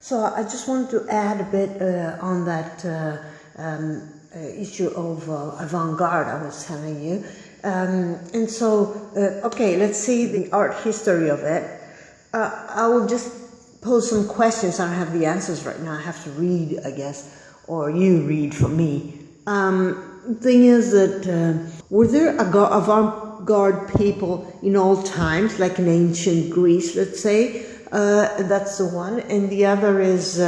So I just wanted to add a bit on that issue of avant-garde I was telling you. And so, okay, let's see the art history of it. I will just pose some questions. I don't have the answers right now. I have to read, I guess, or you read for me. Thing is that were there avant-garde people in all times, like in ancient Greece, let's say? That's the one. And the other is,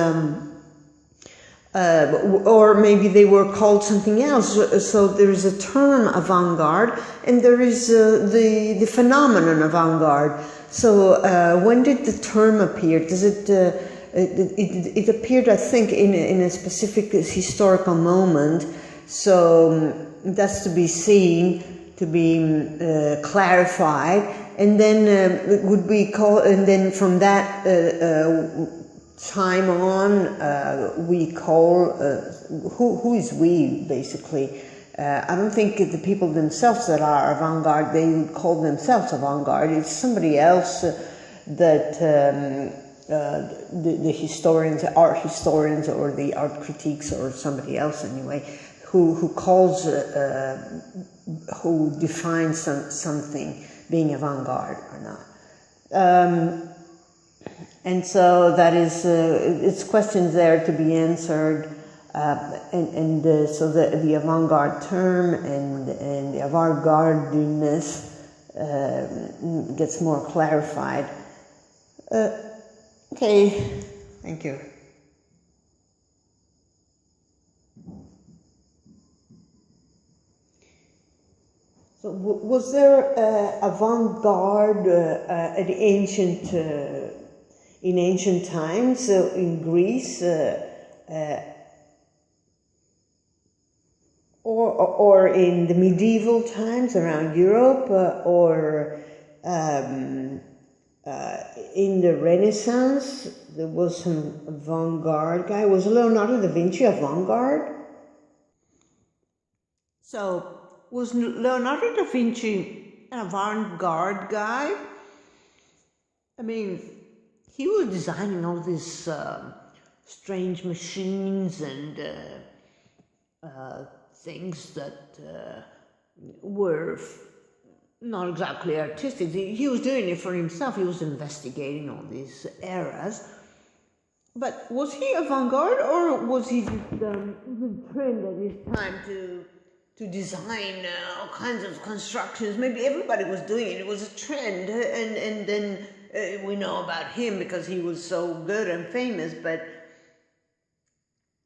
or maybe they were called something else. So there is a term avant-garde, and there is the phenomenon avant-garde. So when did the term appear? Does it? It appeared, I think, in a specific historical moment. So that's to be seen, to be clarified, and then it would be called. And then from that time on, we call who is we basically. I don't think the people themselves that are avant-garde, they would call themselves avant-garde. It's somebody else that the historians, art historians, or the art critiques, or somebody else anyway, who calls, who defines something being avant-garde or not. And so that is, it's questions there to be answered. So the avant-garde term and the avant-gardeness gets more clarified. Okay, thank you. So was there avant-garde at in ancient times in Greece? Or in the medieval times around Europe, or in the Renaissance, there was some avant-garde guy. Was Leonardo da Vinci avant-garde? So, was Leonardo da Vinci an avant-garde guy? I mean, he was designing all these strange machines and things that were not exactly artistic. He was doing it for himself. He was investigating all these eras. But was he avant-garde, or was he just the trend at his time to design all kinds of constructions? Maybe everybody was doing it. It was a trend, and then we know about him because he was so good and famous. But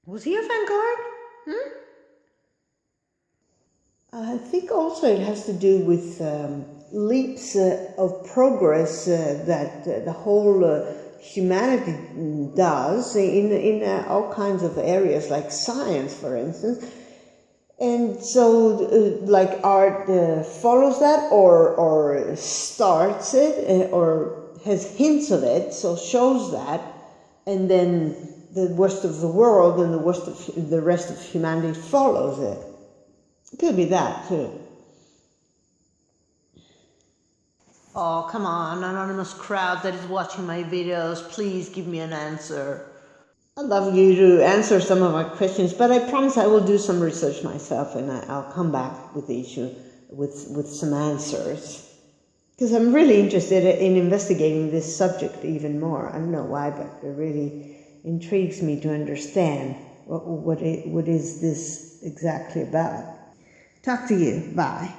was he avant-garde? I think also it has to do with leaps of progress that the whole humanity does in all kinds of areas, like science, for instance. And so, like art follows that, or starts it, or has hints of it, so shows that, and then the rest of the world and the rest of humanity follows it. It could be that, too. Oh, come on, anonymous crowd that is watching my videos, please give me an answer. I'd love you to answer some of my questions, but I promise I will do some research myself, and I'll come back with the issue with some answers. Because I'm really interested in investigating this subject even more. I don't know why, but it really intrigues me to understand what is this exactly about. Talk to you. Bye.